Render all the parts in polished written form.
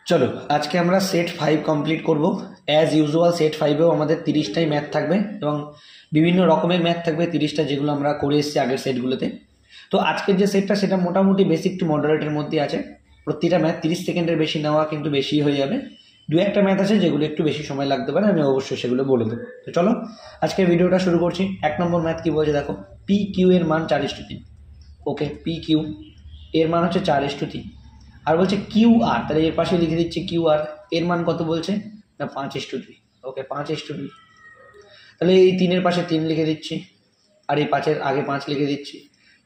চলো আজকে আমরা সেট 5 কমপ্লিট করব। অ্যাজ ইউজুয়াল সেট 5এও আমাদের 30টাই ম্যাথ থাকবে এবং বিভিন্ন রকমের ম্যাথ থাকবে 30টা, যেগুলো আমরা করে এসেছি আগের সেটগুলোতে। তো আজকের যে সেটটা সেটা মোটামুটি বেসিক টু মডারেটের মধ্যে আছে। প্রতিটা ম্যাথ 30 সেকেন্ডের বেশি নেওয়া কিন্তু বেশি হয়ে যাবে। দু একটা ম্যাথ আছে যেগুলো একটু বেশি সময় লাগতে পারে, আমি অবশ্যই সেগুলো বলে দেবো। তো চলো আজকে ভিডিওটা শুরু করছি। 1 নম্বর ম্যাথ কি বলছে দেখো, পি কিউ এর মান 4:3। ওকে, পি কিউ এর মান হচ্ছে 4:3। আর বলছে কিউ আর, তাহলে এর পাশে লিখে দিচ্ছি কিউ আর এর মান কত বলছে না 5:2। ওকে, 5:2। তাহলে এই 3-এর পাশে 3 লিখে দিচ্ছি, আর এই 5-এর আগে 5 লিখে দিচ্ছি।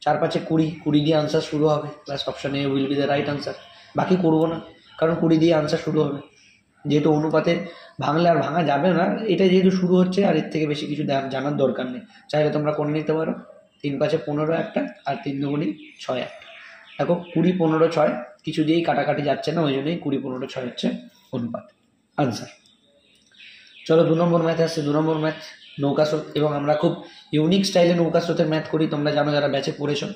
4×5 20, 20 দিয়ে আনসার শুরু হবে, plus option A will be the right answer. বাকি করবো না, কারণ 20 দিয়ে আনসার শুরু হবে। যেহেতু অনুপাতে ভাঙলে আর ভাঙা যাবে না, এটা যেহেতু শুরু হচ্ছে, আর এর থেকে বেশি কিছু জানার দরকার নেই। চাইলে তোমরা করে নিতে পারো। 3×5 15 একটা, আর 3 দুগুণি 6 একটা। দেখো 20 15 6 কিছু দিয়েই কাটাকাটি যাচ্ছে না, ওই জন্যই 20 15 6 হচ্ছে অনুপাত আনসার। চলো 2 নম্বর ম্যাথে আসছে। 2 নম্বর ম্যাথ নৌকা স্রোত, এবং আমরা খুব ইউনিক স্টাইলে নৌকা স্রোতের ম্যাথ করি, তোমরা জানো যারা ব্যাচে পড়েছো।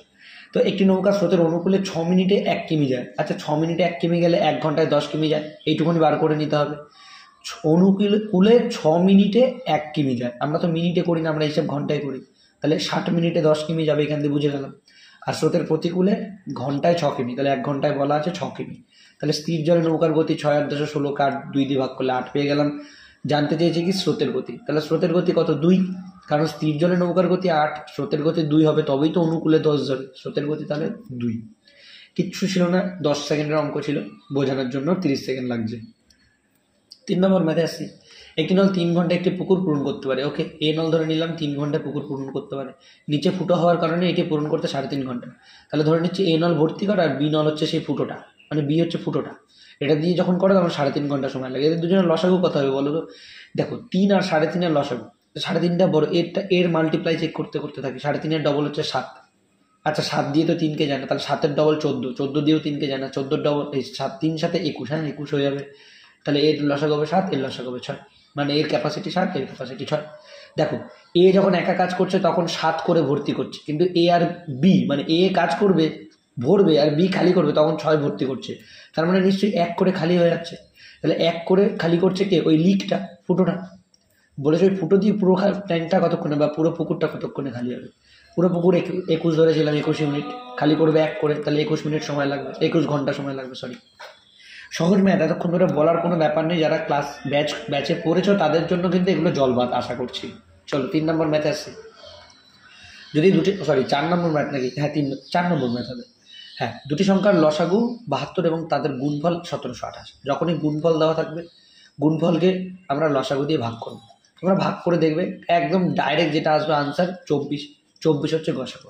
তো একটি নৌকা স্রোতের অনুকূলে 6 মিনিটে 1 কিমি যায়। আচ্ছা, 6 মিনিটে 1 কিমি গেলে 1 ঘন্টায় 10 কিমি যায়, এইটুকুনি বার করে নিতে হবে। অনুকূলে 6 মিনিটে 1 কিমি যায়, আমরা তো মিনিটে করি না, আমরা হিসাব ঘন্টায় করি। তাহলে 60 মিনিটে 10 কিমি যাবে, এখান থেকে বুঝে গেলাম। আর স্রোতের প্রতিকূলে ঘন্টায় 6 কিমি, তাহলে 1 ঘন্টায় বলা আছে 6 কিমি। তাহলে স্থির জলে নৌকার গতি 6 আর 10 16, কাট 2 দিয়ে ভাগ করলে 8 পেয়ে গেলাম। জানতে চেয়েছে কি স্রোতের গতি, তাহলে স্রোতের গতি কত 2, কারণ স্থির জলে নৌকার গতি 8, স্রোতের গতি 2 হবে, তবেই তো অনুকূলে 10 যাবে। স্রোতের গতি তাহলে 2। কিচ্ছু ছিল না, 10 সেকেন্ডের অঙ্ক ছিল, বোঝানোর জন্য 30 সেকেন্ড লাগছে। 3 নম্বর ম্যাথে আসছি। একটি নল 3 ঘন্টা একটি পুকুর পূরণ করতে পারে। ওকে, এ নল ধরে নিলাম 3 ঘন্টায় পুকুর পূরণ করতে পারে। নিচে ফুটো হওয়ার কারণে এটি পূরণ করতে 3.5 ঘন্টা। তাহলে ধরে নিচ্ছি এ নল ভর্তি করা, আর বি নল হচ্ছে সেই ফুটোটা, মানে বি হচ্ছে ফুটোটা। এটা দিয়ে যখন করে তখন 3.5 ঘন্টা সময় লাগে। এদের দুজনের লসাগু কত হবে বলো তো? দেখো 3 আর 3.5-এর লসাগু, 3.5টা বড়, এর মাল্টিপ্লাই চেক করতে করতে থাকি। 3.5-এর ডবল হচ্ছে 7। আচ্ছা, 7 দিয়ে তো 3কে যায় না, তাহলে 7-এর ডবল 14, 14 দিয়েও 3কে যায় না, 14-এর ডবল এই 7, 3 7 21, হ্যাঁ 21 হয়ে যাবে। তাহলে এর লসাগু হবে 7, এর লসাগু হবে 6, মানে এর ক্যাপাসিটি 7, এর ক্যাপাসিটি 6। দেখো এ যখন একা কাজ করছে তখন 7 করে ভর্তি করছে, কিন্তু এ আর বি, মানে এ কাজ করবে ভরবে আর বি খালি করবে, তখন 6 ভর্তি করছে। তার মানে নিশ্চয়ই 1 করে খালি হয়ে যাচ্ছে। তাহলে 1 করে খালি করছে কে? ওই লিকটা, ফুটোটা। বলেছে ওই ফুটো দিয়ে পুরো ট্যাঙ্কটা কতক্ষণে বা পুরো পুকুরটা কতক্ষণে খালি হবে? পুরো পুকুর 21 ধরেছিলাম, 21 মিনিট। খালি করবে 1 করে, তাহলে 21 মিনিট সময় লাগবে, 21 ঘন্টা সময় লাগবে, সরি। সহজ ম্যাথ, এতক্ষণ ধরে বলার কোনো ব্যাপার নেই। যারা ক্লাস ব্যাচে পড়েছো তাদের জন্য কিন্তু এগুলো জলবাদ আশা করছি। চলো 3 নম্বর ম্যাথে আসছি। যদি 4 নম্বর ম্যাথ নাকি, হ্যাঁ 4 নম্বর ম্যাথ হবে। হ্যাঁ, দুটি সংখ্যার লসাগু 72 এবং তাদের গুণফল 1728। যখনই গুণফল দেওয়া থাকবে, গুণফলকে আমরা লসাগু দিয়ে ভাগ করবো। তোমরা ভাগ করে দেখবে একদম ডাইরেক্ট যেটা আসবে আনসার 24। 24 হচ্ছে গসাগু।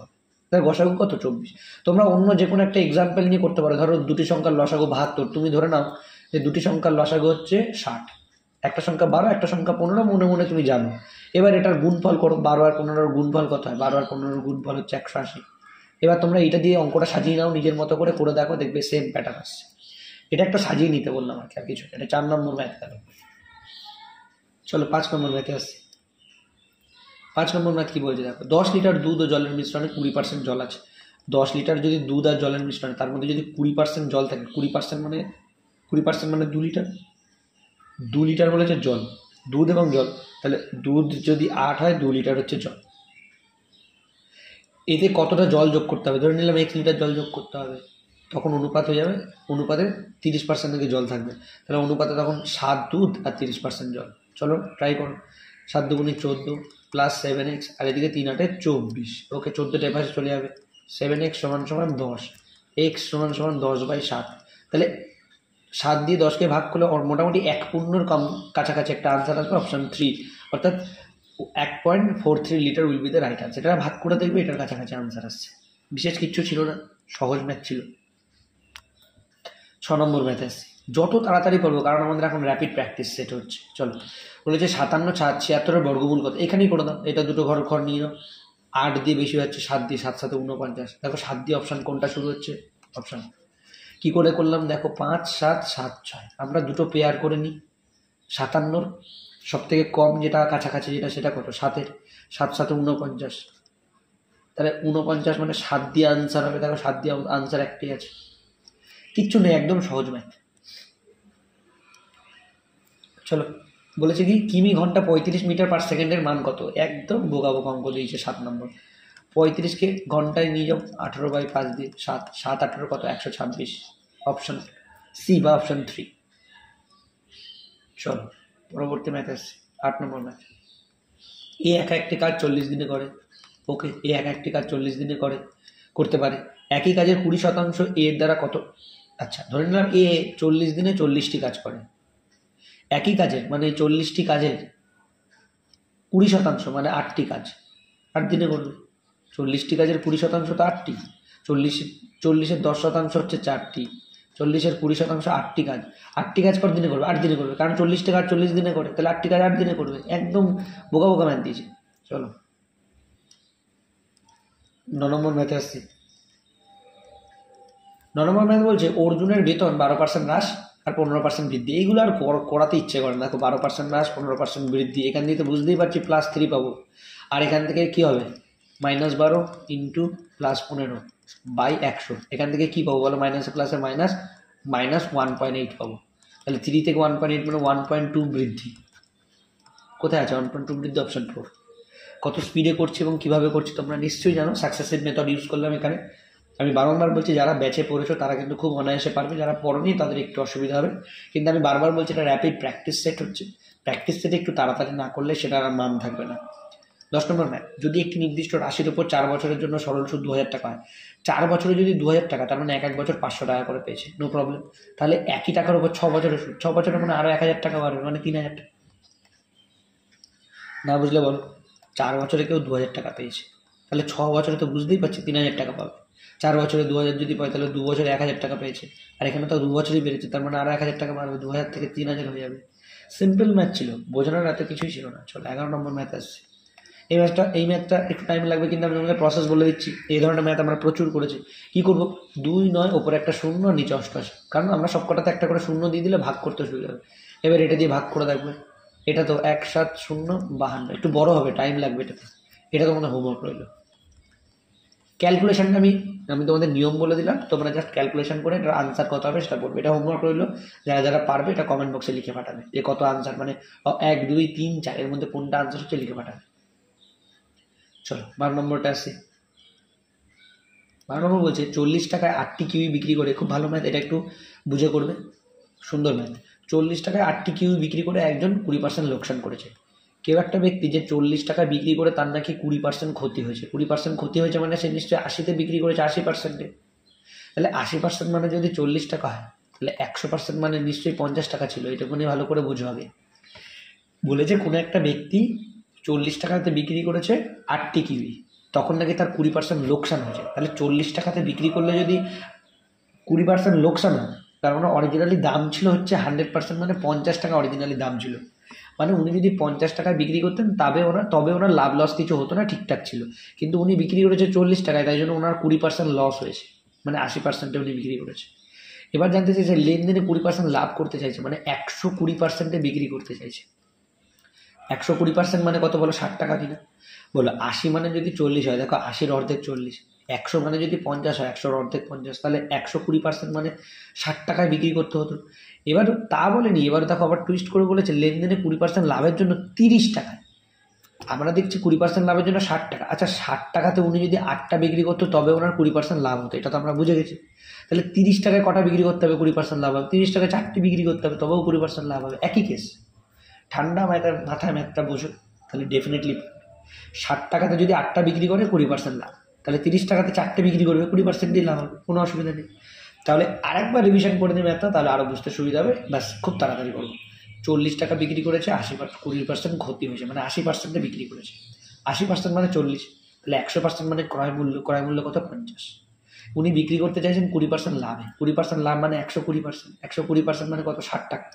তার গসাগু কত? 24। তোমরা অন্য যে কোনো একটা এক্সাম্পল নিয়ে করতে পারো। ধরো দুটি সংখ্যার লসাগু 72, তুমি ধরে নাও যে দুটি সংখ্যার লসাগু হচ্ছে 60, একটা সংখ্যা 12, একটা সংখ্যা 15, মনে মনে তুমি জানো। এবার এটার গুণফল করো, 12 আর 15-এর গুণফল কত হয়? 12 আর 15-এর গুণফল হচ্ছে 180। এবার তোমরা এটা দিয়ে অঙ্কটা সাজিয়ে নাও, নিজের মতো করে দেখো, দেখবে সেম প্যাটার্ন আসছে। এটা একটা সাজিয়ে নিতে বললাম আর কি, আর কিছু। এটা 4 নম্বর ম্যাথ গেল। চলো 5 নম্বর ম্যাথে আসছি। 5 নম্বর ম্যাথ কি বলছে দেখো, 10 লিটার দুধ ও জলের মিশ্রণে 20% জল আছে। 10 লিটার যদি দুধ আর জলের মিশ্রণে, তার মধ্যে যদি 20% জল থাকে, 20% মানে 2 লিটার। 2 লিটার বলেছে জল, দুধ এবং জল। তাহলে দুধ যদি 8 হয়, 2 লিটার হচ্ছে জল। এতে কতটা জল যোগ করতে হবে? ধরে নিলাম 1 লিটার জল যোগ করতে হবে, তখন অনুপাত হয়ে যাবে, অনুপাতে 30% থেকে জল থাকবে। তাহলে অনুপাতে তখন 7 দুধ আর 30% জল। চলো ট্রাই করো। 7 দুগুণে 14 প্লাস 7x, আর এদিকে 3 8 24। ওকে, 14টা পাশে চলে যাবে। 7x সমান সমান 10, এক্স সমান সমান 10/7। তাহলে 7 দিয়ে 10কে ভাগ করলে মোটামুটি 1 পূর্ণর কম কাছাকাছি একটা আনসার আসবে, অপশন 3। অর্থাৎ 1.43 litre will be the right answer. এটা ভাগ করে দেখবে, এটার কাছাকাছি আনসার আসছে। বিশেষ কিচ্ছু ছিল না, সহজ ম্যাথ ছিল। 6 নম্বর ম্যাথ আসছে। যত তাড়াতাড়ি করবো, কারণ আমাদের এখন র্যাপিড প্র্যাকটিস সেট হচ্ছে। চলো, বলেছে 57 76-এর বর্গমূল কত? এখানেই করে দাও, এটা দুটো ঘর নিয়ে নাও। 8 দিয়ে বেশি হচ্ছে 7 দিয়ে, 7 7 49। দেখো 7 দিয়ে অপশান কোনটা শুরু হচ্ছে? অপশান। কি করে করলাম দেখো, 5 7 7 6। আমরা দুটো পেয়ার করে নিই। 57-র সব থেকে কম যেটা কাছাকাছি যেটা, সেটা কত? 7-এর। 7 7 49। তাহলে 49 মানে 7 দিয়ে আনসার হবে। দেখো 7 দিয়ে আনসার একটাই আছে, কিচ্ছু নেই, একদম সহজ ম্যাথ। চলো, বলেছে কি কিমি ঘন্টা 35 মিটার পার সেকেন্ডের মান কত? একদম বোকা বোকা অঙ্ক দিয়েছে 7 নম্বর। 35কে ঘন্টায় নিয়ে যাও 18/5 দিয়ে, 7 কত? 126। অপশন সি বা অপশন 3। চলো পরবর্তী ম্যাথ আসছে, 8 নম্বর ম্যাথ। এ একটি কাজ 40 দিনে করে। ওকে, এ একটি কাজ 40 দিনে করতে পারে। একই কাজের 20% এর দ্বারা কত? আচ্ছা, ধরে নিলাম এ 40 দিনে 40টি কাজ করে। একই কাজের মানে 40টি কাজের 20% মানে 8টি কাজ 8 দিনে করবে। 40টি কাজের 20% তো 8টি, 40-এর 10% হচ্ছে 4টি, 40-এর 20% 8টি কাজ। 8টি কাজ কত দিনে করবে? 8 দিনে করবে, কারণ 40টি কাজ 40 দিনে করে, তাহলে 8টি কাজ 8 দিনে করবে। একদম বোকা বোকা ম্যাথ দিয়েছে। চলো 9 নম্বর ম্যাথে আসছি। 9 নম্বর ম্যাথ বলছে অর্জুনের বেতন 12% হ্রাস আর 15% বৃদ্ধি। এইগুলো আর করাতে ইচ্ছে করে না। দেখো 12% হ্রাস 15% বৃদ্ধি, এখান দিয়ে তো বুঝতেই পারছি +3 পাবো। আর এখান থেকে কি হবে? -12 ইন্টু +15/100। এখান থেকে কি পাবো বলো? মাইনাসে প্লাসে মাইনাস, -1.8 পাবো। তাহলে 3 থেকে 1.8 মানে 1.2 বৃদ্ধি। কোথায় আছে 1.2 বৃদ্ধি? অপশন 4। কত স্পিডে করছি এবং কিভাবে করছি তোমরা নিশ্চয়ই জানো। সাকসেসিভ মেথড ইউজ করলাম এখানে। আমি বারবার বলছি যারা ব্যাচে পড়েছো তারা কিন্তু খুব অনায়াসে পারবে, যারা পড়নি তাদের একটু অসুবিধা হবে। কিন্তু আমি বারবার বলছি এটা র্যাপিড প্র্যাকটিস সেট হচ্ছে। প্র্যাকটিস সেটে একটু তাড়াতাড়ি না করলে সেটার আর মান থাকবে না। 10 নম্বর ম্যাথ। যদি একটি নির্দিষ্ট রাশির উপর 4 বছরের জন্য সরল সুদ 2000 টাকা হয়, 4 বছরে যদি 2000 টাকা, তার মানে এক বছর 500 টাকা করে পেয়েছে, নো প্রবলেম। তাহলে একই টাকার উপর 6 বছরের সুদ, 6 বছরের মানে আরও 1000 টাকা বাড়বে, মানে 3000 টাকা। না বুঝলে বলো, 4 বছরে কেউ 2000 টাকা পেয়েছে, তাহলে 6 বছরে তো বুঝতেই পারছি 3000 টাকা পাবে। 4 বছরে 2000 যদি পায় তাহলে 2 বছরে 1000 টাকা পেয়েছে, আর এখানে তো 2 বছরই বেড়েছে, তার মানে আরও 1000 টাকা বাড়বে, 2000 থেকে 3000 হয়ে যাবে। সিম্পল ম্যাথ ছিল, বোঝানোর এত কিছুই ছিল না। চলো 11 নম্বর ম্যাথ আসছে। এই ম্যাথটা একটু টাইম লাগবে, কিন্তু আমি তোমাদের প্রসেস বলে দিচ্ছি। এই ধরনের ম্যাথ আমরা প্রচুর করেছি। কী করবো? 2 9 ওপরে একটা শূন্য, নিচে 88, কারণ আমরা সব কটাতে একটা করে শূন্য দিয়ে দিলে ভাগ করতে সুবিধা হবে। এবার এটা দিয়ে ভাগ করে দেখবে। এটা তো 1 7 0 52, একটু বড় হবে, টাইম লাগবে এটাতে। এটা তোমাদের হোমওয়ার্ক রইল। ক্যালকুলেশনটা আমি তোমাদের নিয়ম বলে দিলাম, তোমরা জাস্ট ক্যালকুলেশন করে এটার আনসার কত হবে সেটা বলবে। এটা হোমওয়ার্ক রইল। যারা যারা পারবে এটা কমেন্ট বক্সে লিখে পাঠাবে যে কত আনসার, মানে 1 2 3 4 এর মধ্যে কোনটা আনসার হচ্ছে লিখে পাঠাবে। চলো 12 নম্বরটা আসি। 12 নম্বর বলছে 40 টাকায় 8টি কিউই বিক্রি করে, খুব ভালো ম্যাথ, এটা একটু বুঝে করবে, সুন্দর ম্যাথ। 40 টাকায় 8টি কিউই বিক্রি করে একজন 20% লোকসান করেছে। কেউ একটা ব্যক্তি যে 40 টাকা বিক্রি করে তার নাকি 20% ক্ষতি হয়েছে। 20% ক্ষতি হয়েছে মানে সে নিশ্চয়ই 80তে বিক্রি করেছে, 80%-এ। তাহলে 80% মানে যদি 40 টাকা হয়, তাহলে 100% মানে নিশ্চয়ই 50 টাকা ছিল। এটুকুনি ভালো করে বুঝো আগে। বলেছে কোনো একটা ব্যক্তি 40 টাকাতে বিক্রি করেছে 8টি কিউই, তখন নাকি তার 20% লোকসান হয়েছে। তাহলে 40 টাকাতে বিক্রি করলে যদি 20% লোকসান হয়, তার মানে অরিজিনালি দাম ছিল হচ্ছে 100%, মানে 50 টাকা অরিজিনালি দাম ছিল। মানে উনি যদি 50 টাকায় বিক্রি করতেন তবে ওনার লাভ লস কিছু হতো না, ঠিকঠাক ছিল। কিন্তু উনি বিক্রি করেছে 40 টাকায়, তাই জন্য ওনার 20% লস হয়েছে, মানে 80%-এ উনি বিক্রি করেছে। এবার জানতে চাইছে লেনদেনে 20% লাভ করতে চাইছে, মানে 120%-এ বিক্রি করতে চাইছে। 120% মানে কত বলো? 60 টাকা কিনা? বলো 80 মানে যদি 40 হয়, দেখো 80-র অর্ধেক 40, 100 মানে যদি 50 হয়, 100-র অর্ধেক 50, তাহলে 120% মানে 60 টাকায় বিক্রি করতে হতো। এবার তা বলেনি, এবার দেখো আবার টুইস্ট করে বলেছে লেনদেনে 20% লাভের জন্য 30 টাকায়। আমরা দেখছি 20% লাভের জন্য 60 টাকা। আচ্ছা 60 টাকাতে উনি যদি 8টা বিক্রি করতো তবে ওনার 20% লাভ হতো, এটা তো আমরা বুঝে গেছি। তাহলে 30 টাকায় কটা বিক্রি করতে হবে 20% লাভ হবে? 30 টাকায় 4টি বিক্রি করতে হবে, তবেও 20% লাভ হবে, একই কেস। ঠান্ডা মাথায় ম্যাথটা বোঝো, তাহলে ডেফিনেটলি 60 টাকাতে যদি 8টা বিক্রি করে 20% লাভ, তাহলে 30 টাকাতে 4টে বিক্রি করবে, 20%-ই লাভ হবে, কোনো অসুবিধা নেই। তাহলে আরেকবার রিভিশন করে নিই ম্যাথটা, তাহলে আরও বুঝতে সুবিধা হবে। ব্যাস, খুব তাড়াতাড়ি করবো। 40 টাকা বিক্রি করেছে, 20% ক্ষতি হয়েছে, মানে 80%-এ বিক্রি করেছে। 80% মানে 40, তাহলে 100% মানে ক্রয় মূল্য কত? 50। উনি বিক্রি করতে চাইছেন 20% লাভে। 20% লাভ মানে 120%। 120% মানে কত? 60 টাকা।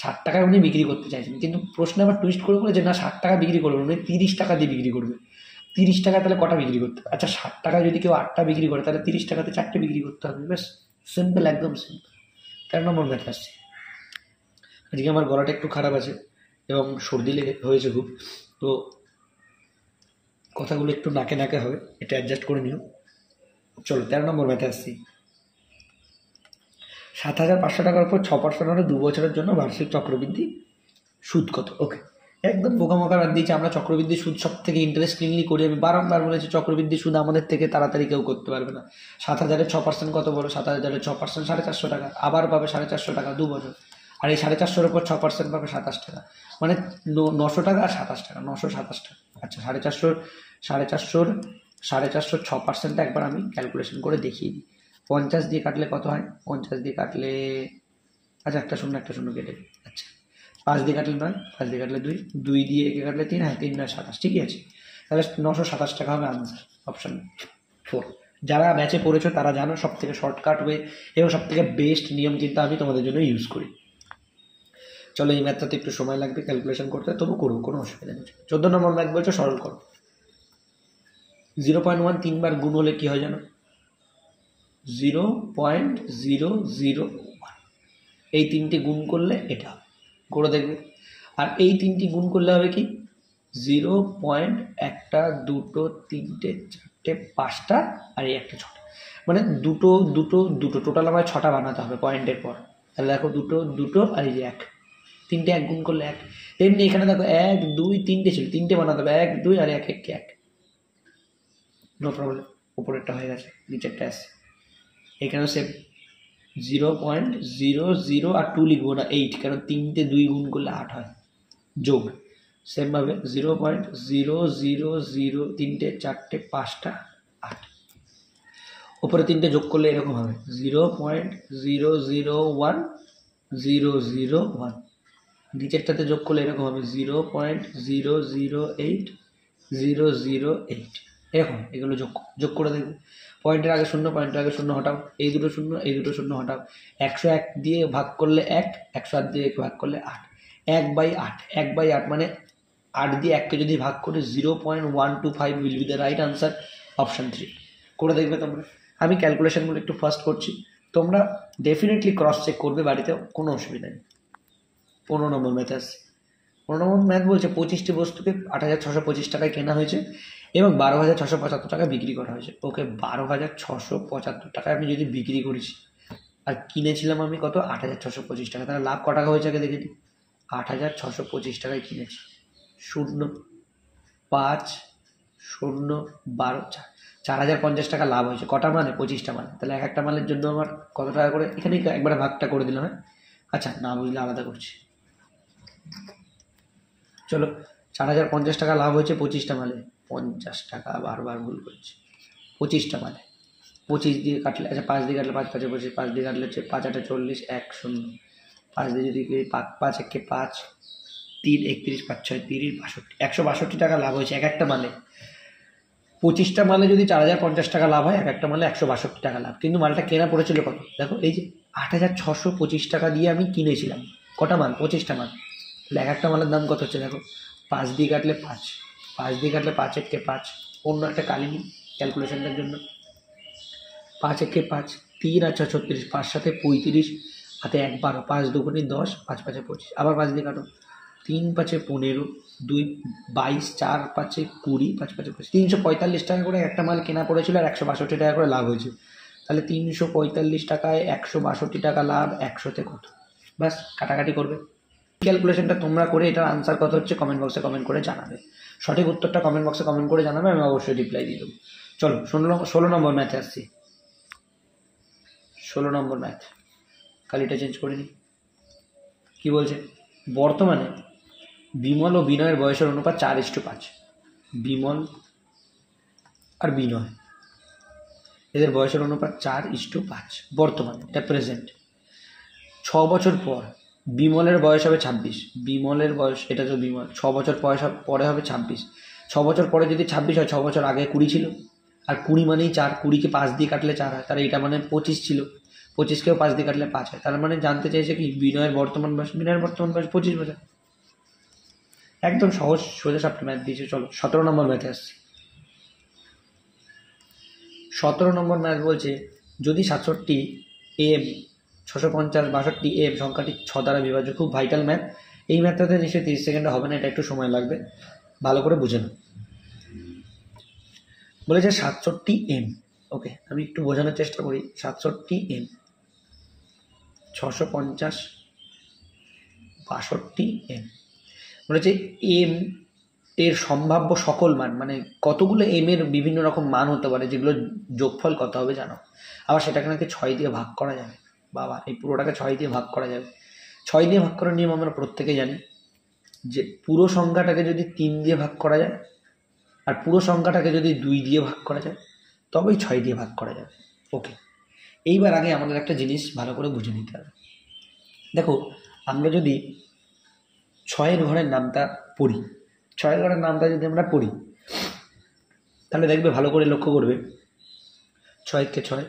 60 টাকায় উনি বিক্রি করতে চাইছেন, কিন্তু প্রশ্ন আবার টুইস্ট করে বলে যে না 60 টাকা বিক্রি করবে, উনি 30 টাকা দিয়ে বিক্রি করবে। 30 টাকায় তাহলে কটা বিক্রি করতে হবে? আচ্ছা 60 টাকায় যদি কেউ 8টা বিক্রি করে, তাহলে 30 টাকাতে 4টে বিক্রি করতে হবে। ব্যাস, সিম্পল, একদম সিম্পল। 13 নম্বর ম্যাথ আসছে। আজকে আমার গলাটা একটু খারাপ আছে এবং সর্দি হয়েছে খুব, তো কথাগুলো একটু নাকে নাকে হবে, এটা অ্যাডজাস্ট করে নিও। চলো 13 নম্বর ম্যাথে আসছি। 7,500 টাকার উপর 6% হলে 2 বছরের জন্য বার্ষিক চক্রবৃদ্ধি সুদ কত, ওকে একদম বোকামোকা বাদ দিয়েছি আমরা। চক্রবৃদ্ধি সুদ সব থেকে ইন্টারেস্টিংলি করি, আমি বারবার বলেছি চক্রবৃদ্ধি সুদ আমাদের থেকে তাড়াতাড়ি কেউ করতে পারবে না। 7,000-এর 6% কত বলো, 7,000-এর 6% 450 টাকা, আবার পাবে 450 টাকা 2 বছর, আর এই 450-এর উপর 6% পাবে 27 টাকা, মানে 900 টাকা আর 27 টাকা, 927 টাকা। আচ্ছা 450 6%টা একবার আমি ক্যালকুলেশন করে দেখিয়ে দিই। 50 দিয়ে কাটলে কত হয়, 50 দিয়ে কাটলে, আচ্ছা একটা শূন্য কেটে দিই। আচ্ছা 5 দিয়ে কাটলে 9, 5 দিয়ে কাটলে 2, 2 দিয়ে একে কাটলে 3, হ্যাঁ 3 9 27, ঠিকই আছে। তাহলে 927 টাকা হবে আনসার, অপশন 4। যারা ম্যাচে পড়েছো তারা জানো সব থেকে শর্টকাট ওয়ে এবং সব থেকে বেস্ট নিয়ম কিন্তু আমি তোমাদের জন্য ইউজ করি। চলো এই ম্যাথটাতে একটু সময় লাগবে ক্যালকুলেশন করতে, তবু করবো, কোনো অসুবিধা নেই। 14 নম্বর ম্যাথ বলছো সরল করো। 0.1 3বার গুণ হলে কি হয় জানো, 0.001। এই তিনটে গুণ করলে এটা হবে, করে দেখবে। আর এই তিনটি গুণ করলে হবে কি, 0.1 2 3 4 5টা আর এই একটা 6টা, মানে দুটো টোটাল আমার 6টা বানাতে হবে পয়েন্টের পর। তাহলে দেখো দুটো আর এই যে 1, 3টে 1 গুণ করলে 1। তেমনি এখানে দেখো 1 2 3টে ছিল, 3টে বানাতে হবে, 1 2 আর 1 1 1, নো প্রবলেম। উপরেরটা হয়ে গেছে, নিচেরটা আছে। এখানেও সেম 0.00 আর 2 লিখবো না 8, কারণ 3টে 2 গুণ করলে 8 হয়, যোগ সেমভাবে 0.000 3টে 4টে 5টা 8, ওপরে 3টে যোগ করলে এরকম হবে 0.001001, নিচেরটাতে যোগ করলে এরকম হবে 0.008008, এরকম। এগুলো যোগ করে দেখবে। পয়েন্টের আগে শূন্য, পয়েন্টের আগে শূন্য হটাও, এই দুটো শূন্য এই দুটো শূন্য হটাও। 101 দিয়ে ভাগ করলে 1, 108 দিয়ে ভাগ করলে 8, 1/8, 1/8 মানে 8 দিয়ে 1কে যদি ভাগ করে 0.125 will be the right answer, option 3। করে দেখবে তোমরা। আমি ক্যালকুলেশনগুলো একটু ফার্স্ট করছি, তোমরা ডেফিনেটলি ক্রস চেক করবে বাড়িতে, কোনো অসুবিধা নেই। 15 নম্বর ম্যাথ আসছে। 15 নম্বর ম্যাথ বলছে 25টি বস্তুকে 8,625 টাকায় কেনা হয়েছে এবং 12,675 টাকায় বিক্রি করা হয়েছে। ওকে 12,675 টাকায় আমি যদি বিক্রি করেছি আর কিনেছিলাম আমি কত, 8,625 টাকা, তাহলে লাভ ক টাকা হয়েছে আগে দেখে দিই। 8,625 টাকায় কিনেছি, 0 5 0 12 4,050 টাকা লাভ হয়েছে। কটা মানে, 25টা মানে। তাহলে এক একটা মালের জন্য আমার কত টাকা করে, এখানে একবারে ভাগটা করে দিলাম। হ্যাঁ আচ্ছা, না বুঝলে আলাদা করছি। চলো 4,050 টাকা লাভ হয়েছে 25টা মালে, 50 টাকা, বারবার ভুল করছি, 25টা মালে 25 দিয়ে কাটলে, আচ্ছা 5 দিয়ে কাটলে 5 5 25, 5 দিয়ে কাটলে হচ্ছে 5 8 40, 1 0, 5 দিয়ে যদি 5 1 5, 3 31, 5 6 30, 62, 162 টাকা লাভ হয়েছে এক একটা মালে। 25টা মালে যদি 4,050 টাকা লাভ হয়, এক একটা মালে 162 টাকা লাভ। কিন্তু মালটা কেনা পড়েছিল কত, দেখো এই যে 8,625 টাকা দিয়ে আমি কিনেছিলাম। কটা মাল, 25টা মাল। তাহলে এক একটা মালের দাম কত হচ্ছে দেখো, 5 দিয়ে কাটলে 5, 5 দিয়ে কাটলে 5 1 5, অন্য একটা কালি নিই ক্যালকুলেশনটার জন্য। 5 1 5, 3 আর 6 36, 5 7 35, হাতে 1 12, 5 2 10, 5 5 25, আবার 5 দিয়ে কাটো, 3 5 15, 2 22, 4 5 20, 5 5 25, 345 টাকা করে একটা মাল কেনা পড়েছিল আর 162 টাকা করে লাভ হয়েছে। তাহলে 345 টাকায় 162 টাকা লাভ, 100তে কত, ব্যাস কাটাকাটি করবে। ক্যালকুলেশনটা তোমরা করে এটার আনসার কত হচ্ছে কমেন্ট বক্সে কমেন্ট করে জানাবে। সঠিক উত্তরটা কমেন্ট বক্সে কমেন্ট করে জানাবে, আমি অবশ্যই রিপ্লাই দিয়ে দেবো। চলো 16 নম্বর ম্যাথে আসছি। 16 নম্বর ম্যাথ, কালিটা চেঞ্জ করে নিই। কী বলছে, বর্তমানে বিমল ও বিনয়ের বয়সের অনুপাত 4:5। বিমল আর বিনয় এদের বয়সের অনুপাত 4:5 বর্তমানে, এটা প্রেজেন্ট। 6 বছর পর বিমলের বয়স হবে 26। বিমলের বয়স, এটা তো বিমল, 6 বছর পরে হবে 26। 6 বছর পরে যদি 26 হয়, 6 বছর আগে 20 ছিল, আর 20 মানেই 4, 20কে 5 দিয়ে কাটলে 4 হয়, তাহলে এটা মানে 25 ছিল, 25কেও 5 দিয়ে কাটলে 5 হয়। তার মানে জানতে চাইছে কি, বিনয়ের বর্তমান বয়স। বিনয়ের বর্তমান বয়স 25 বছর। একদম সহজ সোজা সাপটা ম্যাথ দিয়েছে। চলো 17 নম্বর ম্যাথে আসছি। 17 নম্বর ম্যাথ বলছে, যদি 67M 650 62M সংখ্যাটি 6 দ্বারা বিভাজ্য। খুব ভাইটাল ম্যাথ। এই ম্যাথটাতে নিশ্চয়ই 30 সেকেন্ডে হবে না, এটা একটু সময় লাগবে, ভালো করে বুঝে নাও। বলেছে 67M, ওকে আমি একটু বোঝানোর চেষ্টা করি। 67M 650 62M বলেছে এম এর সম্ভাব্য সকল মান, মানে কতগুলো এম এর বিভিন্ন রকম মান হতে পারে যেগুলো যোগফল কত হবে জানো। আবার সেটাকে নাকি 6 দিয়ে ভাগ করা যাবে। বাবা, এই পুরোটাকে 6 দিয়ে ভাগ করা যাবে। 6 দিয়ে ভাগ করার নিয়ম আমরা প্রত্যেকে জানি, যে পুরো সংখ্যাটাকে যদি 3 দিয়ে ভাগ করা যায় আর পুরো সংখ্যাটাকে যদি 2 দিয়ে ভাগ করা যায় তবেই 6 দিয়ে ভাগ করা যাবে। ওকে, এইবার আগে আমাদের একটা জিনিস ভালো করে বুঝে নিতে হবে। দেখো, আমরা যদি 6 ঘরের নামটা পড়ি, 6 ঘরের নামটা যদি আমরা পড়ি তাহলে দেখবে, ভালো করে লক্ষ্য করবে, 6 কে 6,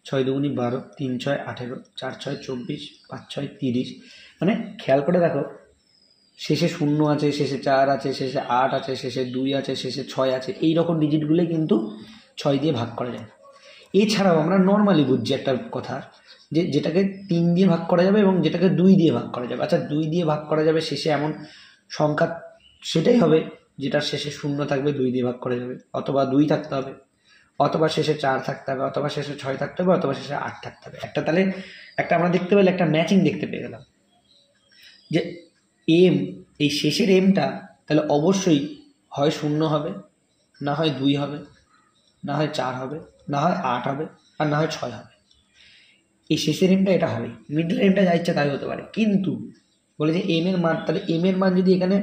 6 দুগুনি 12, 3 6 18, 4 6 24, 5 6 30। মানে খেয়াল করে দেখো, শেষে 0 আছে, শেষে 4 আছে, শেষে 8 আছে, শেষে 2 আছে, শেষে 6 আছে, এই রকম ডিজিটগুলোই কিন্তু 6 দিয়ে ভাগ করা যায়। এছাড়াও আমরা নর্মালি বুঝছি একটা কথা, যে যেটাকে 3 দিয়ে ভাগ করা যাবে এবং যেটাকে 2 দিয়ে ভাগ করা যাবে। আচ্ছা, 2 দিয়ে ভাগ করা যাবে শেষে এমন সংখ্যা সেটাই হবে যেটার শেষে 0 থাকবে, 2 দিয়ে ভাগ করা যাবে, অথবা 2 থাকতে হবে, অথবা শেষে 4 থাকতে হবে, অথবা শেষে 6 থাকতে হবে, অথবা শেষে 8 থাকতে হবে। একটা তাহলে একটা আমরা দেখতে পেলে একটা ম্যাচিং দেখতে পেয়ে গেলাম, যে এম, এই শেষের এমটা তাহলে অবশ্যই হয় 0 হবে, না হয় 2 হবে, না হয় 4 হবে, না হয় 8 হবে, আর না হয় 6 হবে। এই শেষের এমটা এটা হবে, মিডল এমটা যা ইচ্ছা তাই হতে পারে। কিন্তু বলে যে এম এর মান, তাহলে এম এর মান যদি এখানে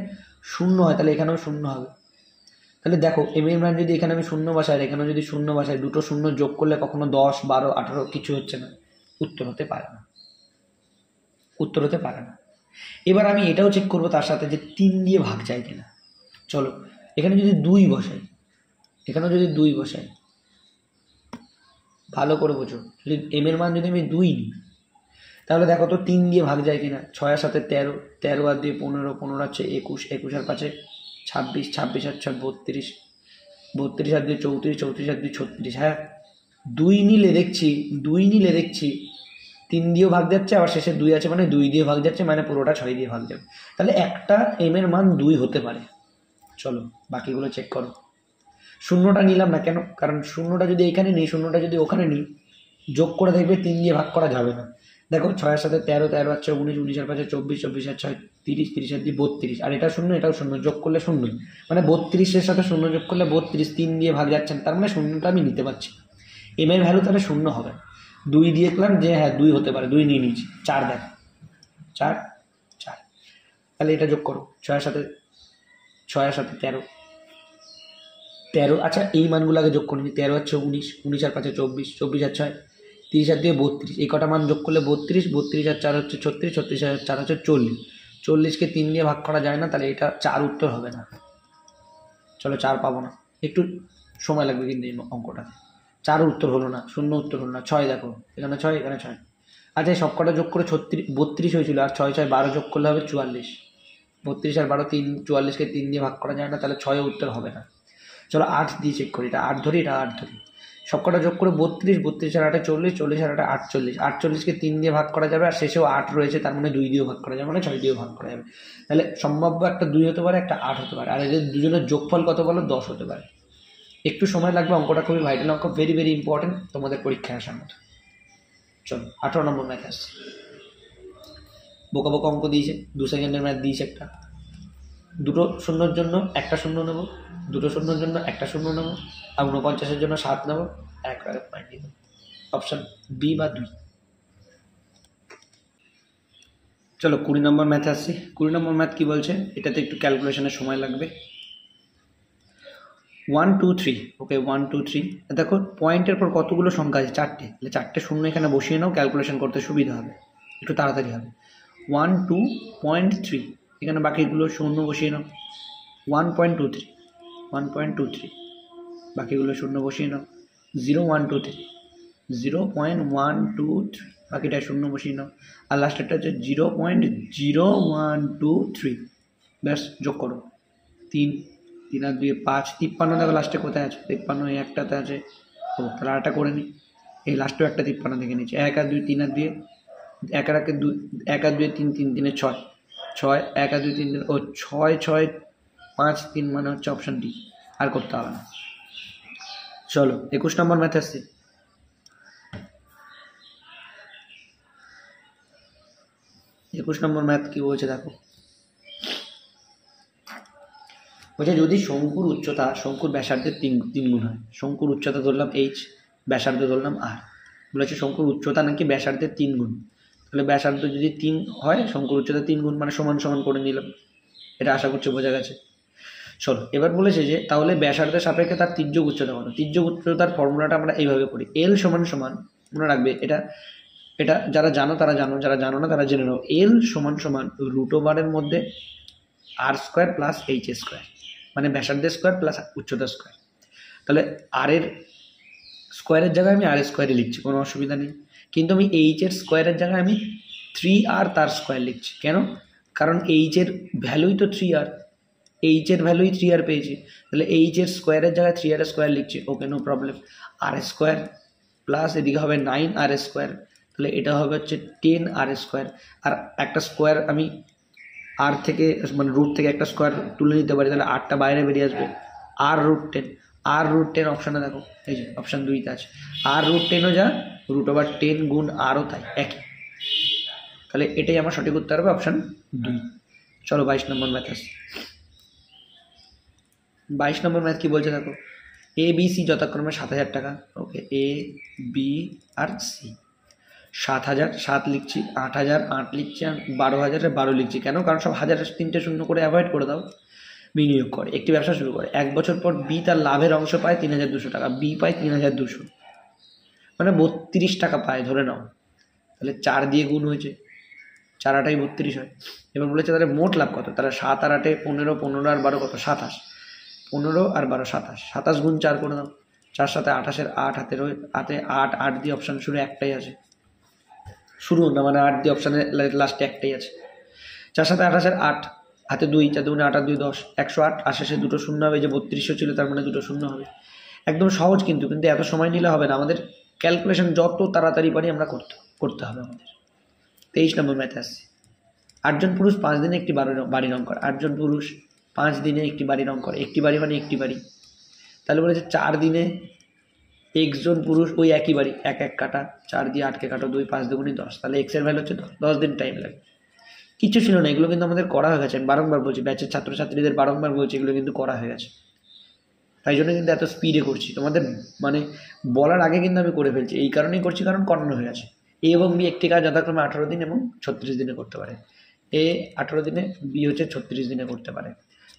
0 হয় তাহলে এখানেও 0 হবে। তাহলে দেখো, এম এর মান যদি এখানে আমি 0 বসাই আর এখানেও যদি 0 বসাই, দুটো 0 যোগ করলে কখনো 10 12 18 কিছু হচ্ছে না, উত্তর হতে পারে না, উত্তর হতে পারে না। এবার আমি এটাও চেক করবো তার সাথে যে 3 দিয়ে ভাগ যায় কিনা। চলো, এখানে যদি 2 বসাই, এখানেও যদি 2 বসাই, ভালো করে বোঝো, যদি এম এর মান যদি আমি 2 নিই তাহলে দেখো তো 3 দিয়ে ভাগ যায় কিনা। 6 আর 7 13, 13 আর 2 15, 15 আর 6 21, 21 আর 5 26, 26 আর 6 32, 32 আর 2 34, 34 আর 2 36। হ্যাঁ, 2 নিলে দেখছি, 2 নিলে দেখছি 3 দিয়েও ভাগ যাচ্ছে, আবার শেষে 2 আছে মানে 2 দিয়ে ভাগ যাচ্ছে, মানে পুরোটা 6 দিয়ে ভাগ যাবে। তাহলে একটা এম এর মান 2 হতে পারে। চলো বাকিগুলো চেক করো। 0টা নিলাম না কেন? কারণ 0টা যদি এখানে নিই, 0টা যদি ওখানে নিই, যোগ করে দেখবে 3 দিয়ে ভাগ করা যাবে না। দেখো, 6 এর সাথে 13, 13 আর 6 19, 19 আর 5 24, 24 আর 6 30, 30 আর 2 32, আর এটা 0 এটাও 0, যোগ করলে 0, মানে 32 এর সাথে 0 যোগ করলে 32, 3 দিয়ে ভাগ যাচ্ছে না, তার মানে 0টা আমি নিতে পারছি। এম এর ভ্যালু তাহলে 0 হবে। 2 দিয়ে দেখলাম যে হ্যাঁ 2 হতে পারে, 2 নিয়ে নিয়েছি। 4 দেখ, 4 4, তাহলে এটা যোগ করো, 6 এর সাথে 13, 13। আচ্ছা, এই মানগুলো আগে যোগ করে নিই। 13 হচ্ছে 19, 19 আর 5 24, 24 আর 6 30 আর 2 32, এই কটা মান যোগ করলে 32, 32 আর 4 হচ্ছে 36, 36 আর 4 হচ্ছে 40, 40কে 3 দিয়ে ভাগ করা যায় না, তাহলে এটা 4 উত্তর হবে না। চলো, 4 পাবো না, একটু সময় লাগবে কিন্তু এই অঙ্কটাতে। 4 উত্তর হলো না, 0 উত্তর হলো না। 6 দেখো, এখানে 6, এখানে 6। আচ্ছা, এই সব কটা যোগ করে 32 হয়েছিল, আর 6 6 12 যোগ করলে হবে 44। 32 আর 12 3, 44কে 3 দিয়ে ভাগ করা যায় না, তাহলে 6 উত্তর হবে না। চলো 8 দিয়ে চেক করি, এটা 8 ধরি, এটা 8 ধরি। সব কটা যোগ করে 32, 32 আর 8 40, 40 আর 8 48, 48কে 3 দিয়ে ভাগ করা যাবে, আর শেষেও 8 রয়েছে, তার মানে 2 দিয়েও ভাগ করা যাবে, মানে 6 দিয়েও ভাগ করা যাবে। তাহলে সম্ভাব্য একটা 2 হতে পারে, একটা 8 হতে পারে, আর এদের দুজনের যোগফল কত বলো? 10 হতে পারে। একটু সময় লাগবে, অঙ্কটা খুবই ভাইটাল অঙ্ক, ভেরি ভেরি ইম্পর্টেন্ট তোমাদের পরীক্ষায় আসার মতো। চলো 18 নম্বর ম্যাথ আসছে। বোকা বোকা অঙ্ক দিয়েছে, 2 সেকেন্ডের ম্যাথ দিয়েছে একটা। দুটো শূন্যর জন্য একটা শূন্য নেব, দুটো শূন্যর জন্য একটা শূন্য নেব, আর 49-এর জন্য 7 নেব, এক পয়েন্ট দিয়ে দেবো। অপশান বি বা 2। চলো 20 নম্বর ম্যাথে আসছি। 20 নম্বর ম্যাথ কী বলছে, এটাতে একটু ক্যালকুলেশনের সময় লাগবে। 1 2 3, ওকে 1 2 3। দেখো, পয়েন্টের পর কতগুলো সংখ্যা আছে? 4টে, তাহলে 4টে শূন্য এখানে বসিয়ে নাও, ক্যালকুলেশন করতে সুবিধা হবে, একটু তাড়াতাড়ি হবে। 1 2.3, এখানে বাকিগুলো শূন্য বসিয়ে নাও। 1.23, 1.23, বাকিগুলো শূন্য বসিয়ে নাও। 0.123, 0.123, বাকিটা শূন্য বসিয়ে নাও। আর লাস্টেরটা হচ্ছে 0.0123। ব্যাস, যোগ করো। 3, 3 আর 2 5, 53 দেখো লাস্টে কোথায় আছে? 53 এই একটাতে আছে। ও, তাহলে আরেকটা করে নিই। এই লাস্টেও একটা 53 দেখে নিচ্ছি। 1 আর 2, 3 আর 2, 1 আর 2, 1 আর 2 3, 3 3 6, 6 1 আর 2 3 3, ও 6 6 5 3, মানে হচ্ছে অপশান ডি। আর করতে হবে না। চলো 21 নম্বর ম্যাথ আসছে। 21 নম্বর ম্যাথ কি বলছে দেখো। বলছে যদি শঙ্কুর উচ্চতা শঙ্কুর ব্যাসার্ধের তিন গুণ হয়, শঙ্কুর উচ্চতা ধরলাম এইচ, ব্যাসার্ধ ধরলাম আর, বলেছে শঙ্কুর উচ্চতা নাকি ব্যাসার্ধের 3 গুণ, তাহলে ব্যাসার্ধ যদি 3 হয় শঙ্কুর উচ্চতা 3 গুণ মানে সমান সমান করে নিলাম। এটা আশা করছি বোঝা গেছে। চলো এবার বলেছে যে তাহলে ব্যাসার্ধের সাপেক্ষে তার তির্যক উচ্চতা কত। তির্যক উচ্চতার ফর্মুলাটা আমরা এইভাবে করি, এল সমান সমান, মনে রাখবে এটা এটা যারা জানো তারা জানো, যারা জানো না তারা জেনে নাও, এল সমান সমান √এর মধ্যে আর স্কোয়ার প্লাস এইচ স্কোয়ার, মানে ব্যাসার্ধের স্কোয়ার প্লাস উচ্চতার স্কোয়ার। তাহলে আর এর স্কোয়ারের জায়গায় আমি আর স্কোয়ারে লিখছি, কোনো অসুবিধা নেই, কিন্তু আমি এইচ এর স্কোয়ারের জায়গায় আমি 3r তার স্কোয়ার লিখছি। কেন? কারণ এইচ এর ভ্যালুই তো 3r, এইচ এর ভ্যালুই 3r পেয়েছি, তাহলে এইচ এর স্কোয়ারের জায়গায় 3r স্কোয়ার লিখছি। ওকে, নো প্রবলেম। আর স্কোয়ার প্লাস এদিকে হবে 9r স্কোয়ার, তাহলে এটা হবে হচ্ছে 10r স্কোয়ার। আর একটা স্কোয়ার আমি আর থেকে মানে রুট থেকে একটা স্কোয়ার তুলে নিতে পারি, তাহলে আরটা বাইরে বেরিয়ে আসবে, r√10। r√10 অপশানে দেখো, এই যে অপশান 2তে আছে, r√10ও যা √10 গুণ আরও তাই একই, তাহলে এটাই আমার সঠিক উত্তর হবে অপশান 2। চলো 22 নম্বর ম্যাথ আসছে। 22 নম্বর ম্যাথ কি বলছে দেখো, এ বি সি যথাক্রমে 7,000 টাকা। ওকে, এ বি আর সি 7,000, 7 লিখছি, 8,000, 8 লিখছি, আর 12,000 12 লিখছি। কেন? কারণ সব হাজারের 3টে শূন্য করে অ্যাভয়েড করে দাও। বিনিয়োগ করে একটি ব্যবসা শুরু করে, 1 বছর পর বি তার লাভের অংশ পায় 3,200 টাকা, বি পায় 3,200, মানে 32 টাকা পায় ধরে নাও। তাহলে 4 দিয়ে গুণ হয়েছে, 4 8 32 হয়। এবার বলেছে তাহলে মোট লাভ কত, তাহলে 7 আর 8 15, 15 আর 12 কত, 27, 15 আর 12 27, 27 গুণ 4 করে দাও, 4 7 28, 8 হাতে 8, 8 দিয়ে অপশান শুরু একটাই আছে, শুরু না মানে 8 দিয়ে অপশানে লাস্টে একটাই আছে। 4 7 28, 8 হাতে 2, 4 2 8 আর 2 10, 108, আশেষে দুটো শূন্য হবে, যে 3200 ছিল তার মানে দুটো শূন্য হবে। একদম সহজ, কিন্তু এত সময় নিলে হবে না, আমাদের ক্যালকুলেশন যত তাড়াতাড়ি পারি আমরা করতে হবে আমাদের। 23 নম্বর ম্যাথে আসছে, 8 জন পুরুষ 5 দিনে একটি বাড়ি রং করে। 8 জন পুরুষ 5 দিনে একটি বাড়ি রং করে, একটি বাড়ি মানে একটি বাড়ি, তাহলে বলেছে 4 দিনে একজন পুরুষ ওই একই বাড়ি, 1 1 কাটা, 4 দিয়ে 8কে কাটো 2, 5 2 10, তাহলে এক্স এর ভ্যালু হচ্ছে 10 দিন টাইম লাগে। কিছু ছিল না, এগুলো কিন্তু আমাদের করা হয়ে গেছে, আমি বারংবার বলছি, ব্যাচের ছাত্রছাত্রীদের বারংবার বলছি, এগুলো কিন্তু করা হয়ে গেছে, তাই জন্য কিন্তু এত স্পিডে করছি, তোমাদের মানে বলার আগে কিন্তু আমি করে ফেলছি, এই কারণেই করছি কারণ করানো হয়ে গেছে। এ এবং বি একটি কাজ যথাক্রমে 18 দিন এবং 36 দিনে করতে পারে, এ 18 দিনে, বি হচ্ছে 36 দিনে করতে পারে।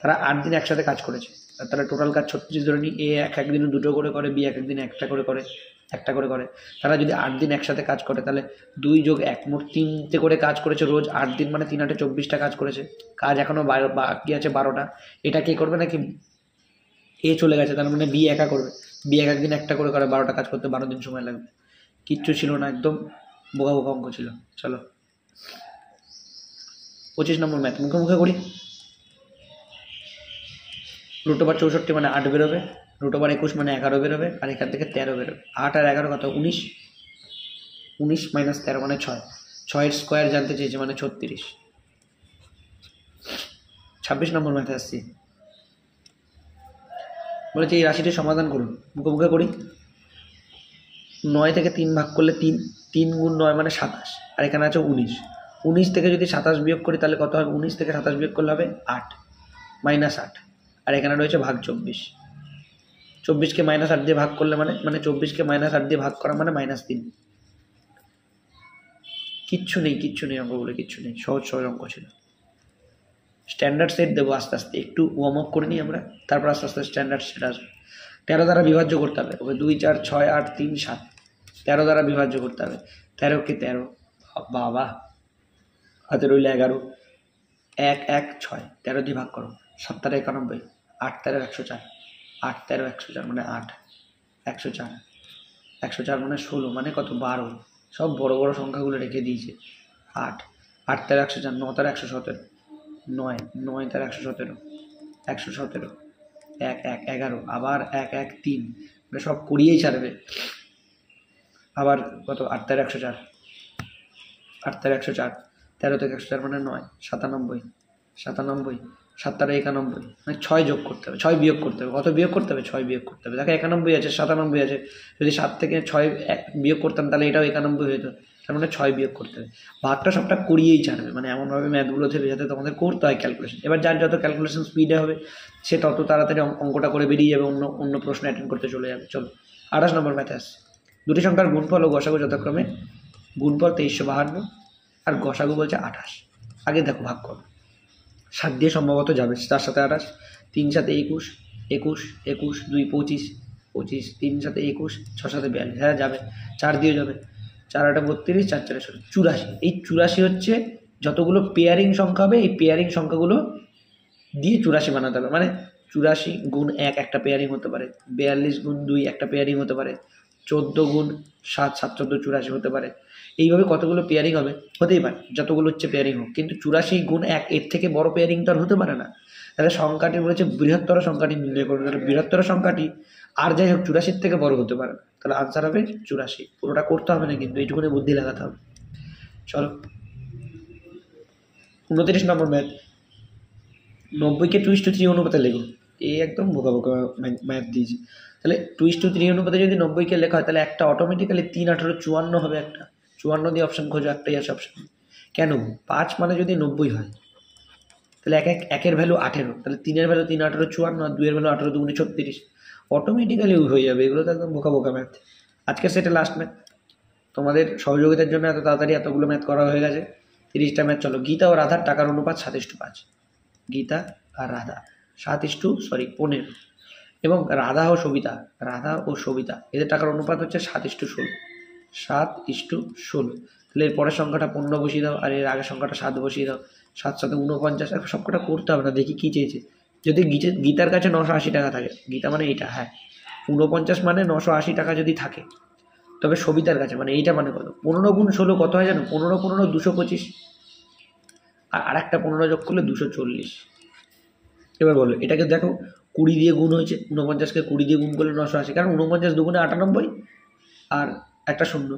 তারা 8 দিন একসাথে কাজ করেছে, তারা টোটাল কাজ 36 ধরে নিই, এ এক দিনে 2টো করে করে, বি এক দিনে একটা করে করে। তারা যদি 8 দিন একসাথে কাজ করে, তাহলে 2 যোগ 1 মোট 3টে করে কাজ করেছে রোজ, 8 দিন মানে 3 8 24টা কাজ করেছে, কাজ এখনও বাকি আছে 12টা। এটা কে করবে নাকি এ চলে গেছে, তার মানে বি একা করবে, বি এক দিন একটা করে 12টা কাজ করতে 12 দিন সময় লাগবে। কিচ্ছু ছিল না, একদম বোকা বোকা অঙ্ক ছিল। চলো 25 নম্বর ম্যাথ মুখে মুখে করি। √64 মানে 8 বেরোবে, √21 মানে 11 বেরোবে, আর এখান থেকে 13 বেরোবে। 8 আর 11 কত, 19, 19 মাইনাস 13 মানে 6, 6 স্কোয়ার জানতে চেয়েছে মানে 36। 26 নম্বর ম্যাথে আসছি, বলেছে এই রাশিটির সমাধান করুন, মুখে মুখে করি। 9 থেকে 3 ভাগ করলে 3, 3 গুণ 9 মানে 27, আর এখানে আছে 19, 19 থেকে যদি 27 বিয়োগ করি তাহলে কত হবে, 19 থেকে 27 বিয়োগ করলে হবে 8, মাইনাস 8, আর এখানে রয়েছে ভাগ 24, 24কে মাইনাস 8 দিয়ে ভাগ করলে মানে 24কে মাইনাস 8 দিয়ে ভাগ করা মানে -3। কিচ্ছু নেই অঙ্কগুলো, কিচ্ছু নেই, সহজ অঙ্ক ছিল। স্ট্যান্ডার্ড সেট দেবো আস্তে আস্তে, একটু ওয়ার্ম আপ করে নিই আমরা, তারপর আস্তে আস্তে স্ট্যান্ডার্ড সেট আসবে। 13 দ্বারা বিভাজ্য করতে হবে, ওকে 2 4 6 8 3 7, 13 দ্বারা বিভাজ্য করতে হবে, 13কে 13, বাবা হাতে রইল 11, 1 1 6, 13 দিয়ে ভাগ করো, 7 13 91, 8 13 104, 8 13 104 মানে 8, 104, 104 মানে 16 মানে কত 12, সব বড় বড় সংখ্যাগুলো রেখে দিয়েছে। 8 8 13 104, 9 13 117, 9 9 13 117, 117, 1 1 11, আবার 1 1 3, মানে সব করিয়েই ছাড়বে। আবার কত 8 13 104, 8 13 104, 13 থেকে 104 মানে 9, 97, 97, 7 13 91, মানে 6 যোগ করতে হবে, 6 বিয়োগ করতে হবে, কত বিয়োগ করতে হবে, 6 বিয়োগ করতে হবে। দেখো 91 আছে, 97 আছে, যদি 7 থেকে 6 বিয়োগ করতাম তাহলে এটাও 91 হতো, তার মানে 6 বিয়োগ করতে হবে, ভাগটা সবটা করিয়েই ছাড়বে, মানে এমনভাবে ম্যাথগুলো থেকে যাতে তোমাদের করতে হয় ক্যালকুলেশন। এবার যার যত ক্যালকুলেশন স্পিডে হবে সে তত তাড়াতাড়ি অঙ্কটা করে বেরিয়ে যাবে, অন্য প্রশ্ন অ্যাটেন্ড করতে চলে যাবে। চলো 28 নম্বর ম্যাথে আসছে, দুটি সংখ্যার গুণফল ও গসাগু যথাক্রমে গুণফল 2352 আর গসাগু বলছে 28। আগে দেখো ভাগ করো, 7 দিয়ে সম্ভবত যাবে, 4 সাথে 28, 3 সাথে 21, 21, 21, 2 25, 25, 3 সাথে 21, 6 সাথে 42, হ্যাঁ যাবে, 4 দিয়ে যাবে, 4 8 32, 4 4 84। এই 84 হচ্ছে যতগুলো পেয়ারিং সংখ্যা হবে, এই পেয়ারিং সংখ্যাগুলো দিয়ে 84 বানাতে হবে। মানে 84 গুণ 1 একটা পেয়ারিং হতে পারে, 42 গুণ 2 একটা পেয়ারিং হতে পারে, 14 গুণ 7 7 14 84 হতে পারে। এইভাবে কতগুলো পেয়ারিং হবে, হতেই পারে যতগুলো হচ্ছে পেয়ারিং হোক, কিন্তু 84 গুণ 1 এর থেকে বড় পেয়ারিং তো আর হতে পারে না। তাহলে সংখ্যাটি বলেছে বৃহত্তর সংখ্যাটি নির্ণয় করবে, তাহলে বৃহত্তর সংখ্যাটি আর যাই হোক 84 থেকে বড় হতে পারে না, তাহলে আনসার হবে 84। পুরোটা করতে হবে না কিন্তু, এইটুকুনি বুদ্ধি লাগাতে হবে। চলো 29 নম্বর ম্যাথ, 90কে 2:3 অনুপাতে লেখো। এই একদম বোকা বোকা ম্যাথ দিয়েছি। তাহলে 2:3 অনুপাতে যদি 90কে লেখা হয় তাহলে একটা অটোমেটিক্যালি 3 18 54 হবে, একটা 54 দিয়ে অপশান খোঁজো, একটাই আছে অপশান। কেন 5 মানে যদি 90 হয় তাহলে একের ভ্যালু 18, তাহলে 3-এর ভ্যালু 3 18 54 আর 2-এর ভ্যালু 18 2 36, অটোমেটিক্যালি হয়ে যাবে। এগুলো তো একদম বোকা বোকা ম্যাথ। আজকের সেটা লাস্ট ম্যাথ, তোমাদের সহযোগিতার জন্য এত তাড়াতাড়ি এতগুলো ম্যাথ করা হয়ে গেছে, 30টা ম্যাথ। চলো, গীতা ও রাধার টাকার অনুপাত 7:5, গীতা আর রাধা 7:15, এবং রাধা ও সবিতা এদের টাকার অনুপাত হচ্ছে 7:16, 7:16। তাহলে এর পরের সংখ্যাটা 15 বসিয়ে দাও, আর এর আগের সংখ্যাটা 7 বসিয়ে দাও, 7 7 49। সবকটা করতে হবে না, দেখি কী চেয়েছে। যদি গীতার কাছে 980 টাকা থাকে, গীতা মানে এইটা, হ্যাঁ 49 মানে 980 টাকা যদি থাকে, তবে সবিতার কাছে মানে এইটা মানে কত, 15 গুণ 16 কত হয় জানো, 15 15 225, আর একটা 15 যোগ করলে 240। এবার বলো এটাকে দেখো, 20 দিয়ে গুণ হয়েছে, 49কে 20 দিয়ে গুণ করলে 980, কারণ 49 দুগুণে 98 আর একটা শূন্য,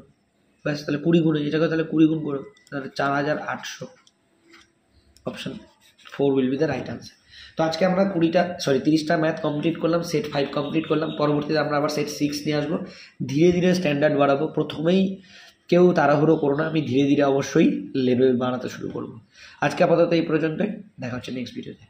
ব্যাস। তাহলে 20 গুণ হয়েছে, এটাকে তাহলে 20 গুণ করো, তাহলে 4800। Option 4 will be the right answer. তো আজকে আমরা 30টা ম্যাথ কমপ্লিট করলাম, সেট 5 কমপ্লিট করলাম। পরবর্তীতে আমরা আবার সেট 6 নিয়ে আসবো, ধীরে ধীরে স্ট্যান্ডার্ড বাড়াবো। প্রথমেই কেউ তাড়াহুড়ো করো না, আমি ধীরে ধীরে অবশ্যই লেভেল বাড়াতে শুরু করবো। আজকে আপাতত এই পর্যন্তই, দেখা হচ্ছে নেক্সট ভিডিওতে।